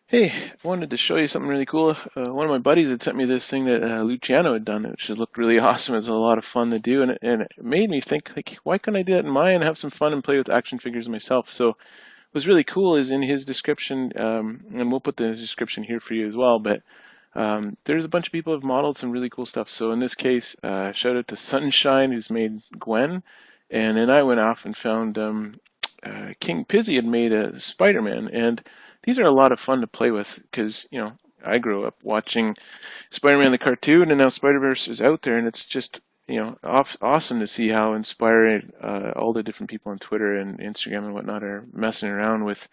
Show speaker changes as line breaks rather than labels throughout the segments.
Hey, I wanted to show you something really cool. One of my buddies had sent me this thing that Luciano had done, which looked really awesome. It was a lot of fun to do, and it made me think, like, why couldn't I do that in mine and have some fun and play with action figures myself? So, what's really cool is in his description, and we'll put the description here for you as well. But there's a bunch of people who have modeled some really cool stuff. So in this case, shout out to Sunshine, who's made Gwen, and then I went off and found King Pizzy had made a Spider-Man, and these are a lot of fun to play with because I grew up watching Spider-Man the cartoon, and now Spider-Verse is out there, and it's just awesome to see how inspired all the different people on Twitter and Instagram and whatnot are messing around with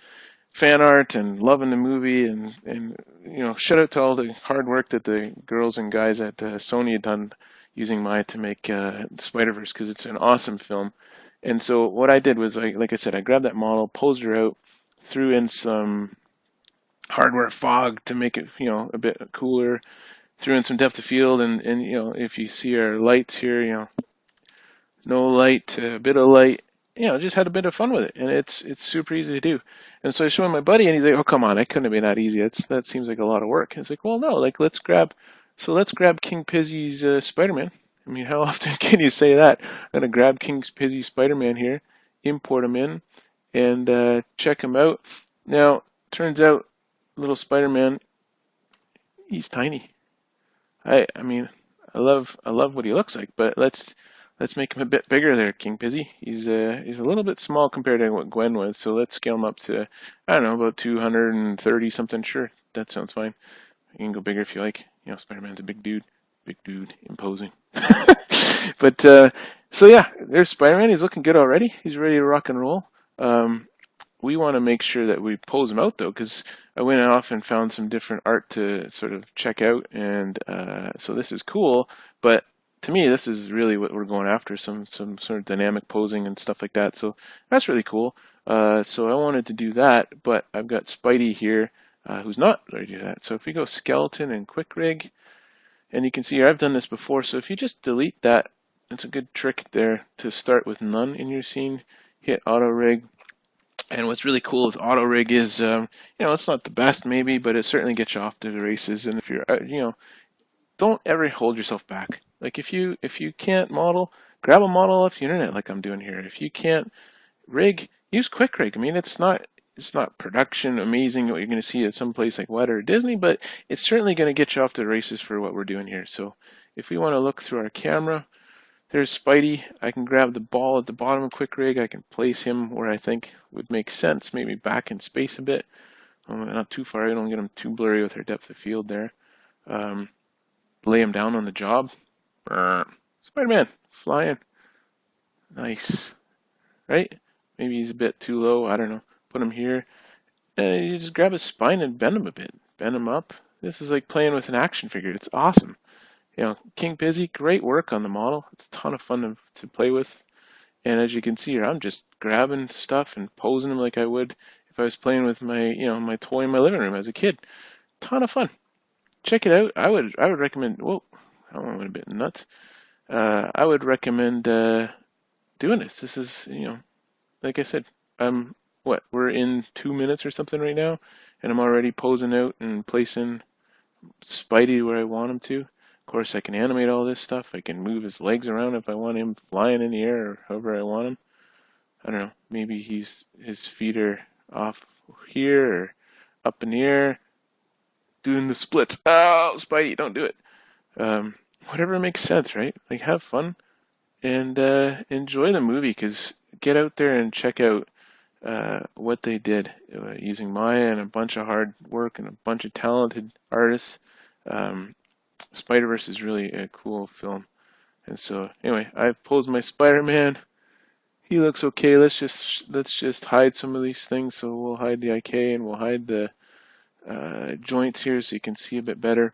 fan art and loving the movie, and shout out to all the hard work that the girls and guys at Sony had done using Maya to make Spider-Verse, because it's an awesome film. And so what I did was, like I said, I grabbed that model, posed her out, threw in some hardware fog to make it a bit cooler, threw in some depth of field, and if you see our lights here, no light, a bit of light, just had a bit of fun with it, and it's super easy to do. And so I showed my buddy, and he's like, "Oh, come on, that couldn't have been that easy. That seems like a lot of work." And it's like, "Well, no, like let's grab King Pizzy's Spider-Man. I mean, how often can you say that? I'm gonna grab King Pizzy's Spider-Man here, import him in, and check him out. Now, turns out, little Spider-Man, he's tiny. I mean, I love what he looks like, but let's make him a bit bigger there, King Pizzy. He's a little bit small compared to what Gwen was, so let's scale him up to, I don't know, about 230 something. Sure, that sounds fine. You can go bigger if you like. Spider-Man's a big dude, imposing. But so yeah, there's Spider-Man. He's looking good already. He's ready to rock and roll. We want to make sure that we pose them out though, because I went off and found some different art to sort of check out, and so this is cool. But to me, this is really what we're going after, some sort of dynamic posing and stuff like that. So that's really cool. So I wanted to do that, but I've got Spidey here, who's not ready to do that. So if we go skeleton and quick rig, and you can see here I've done this before. So if you just delete that, it's a good trick there to start with none in your scene. Hit auto rig, and what's really cool with auto rig is, it's not the best maybe, but it certainly gets you off to the races. And if you're, don't ever hold yourself back. Like if you can't model, grab a model off the internet like I'm doing here. If you can't rig, use quick rig. I mean, it's not production amazing what you're going to see at some place like Weta or Disney, but it's certainly going to get you off to the races for what we're doing here. So if we want to look through our camera, there's Spidey. I can grab the ball at the bottom of Quick Rig. I can place him where I think would make sense, maybe back in space a bit. Not too far. I don't get him too blurry with our depth of field there. Um, Lay him down on the job. Spider-Man, flying. Nice. Right? Maybe he's a bit too low. I don't know. Put him here. And you just grab his spine and bend him a bit. Bend him up. This is like playing with an action figure. It's awesome. King Pizzy, great work on the model. It's a ton of fun to play with. And as you can see here, I'm just grabbing stuff and posing them like I would if I was playing with my toy in my living room as a kid. Ton of fun. Check it out. I would recommend. Whoa, I went a bit nuts. I would recommend doing this. This is, like I said, we're in 2 minutes or something right now, and I'm already posing out and placing Spidey where I want him to. Of course, I can animate all this stuff. I can move his legs around if I want him flying in the air or however I want him. I don't know. Maybe his feet are off here or up in the air, doing the splits. Oh, Spidey, don't do it. Whatever makes sense, right? Like, have fun and enjoy the movie. Because get out there and check out what they did using Maya and a bunch of hard work and a bunch of talented artists. Um, Spider-Verse is really a cool film. And so, anyway, I've posed my Spider-Man. He looks okay. Let's just hide some of these things. So we'll hide the IK and we'll hide the joints here so you can see a bit better.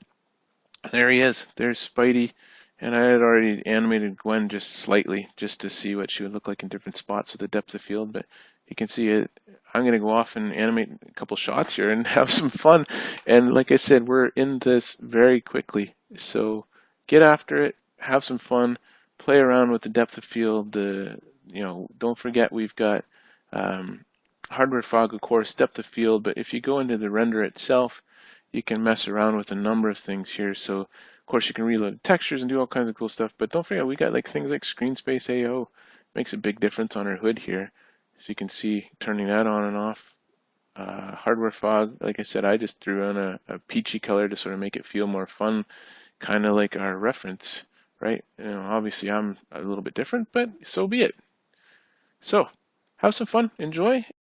There he is. There's Spidey. And I had already animated Gwen just slightly just to see what she would look like in different spots with the depth of field. But you can see it. I'm going to go off and animate a couple shots here and have some fun. And like I said, we're in this very quickly. So get after it. Have some fun. Play around with the depth of field. Don't forget we've got Hardware fog, of course, depth of field, but if you go into the render itself, you can mess around with a number of things here. So, of course, you can reload textures and do all kinds of cool stuff, but don't forget, we got like things like screen space AO. Makes a big difference on our hood here. So you can see turning that on and off. Hardware fog, like I said, I just threw on a peachy color to sort of make it feel more fun, kind of like our reference, right? You know, obviously I'm a little bit different, but so be it. So, have some fun, enjoy,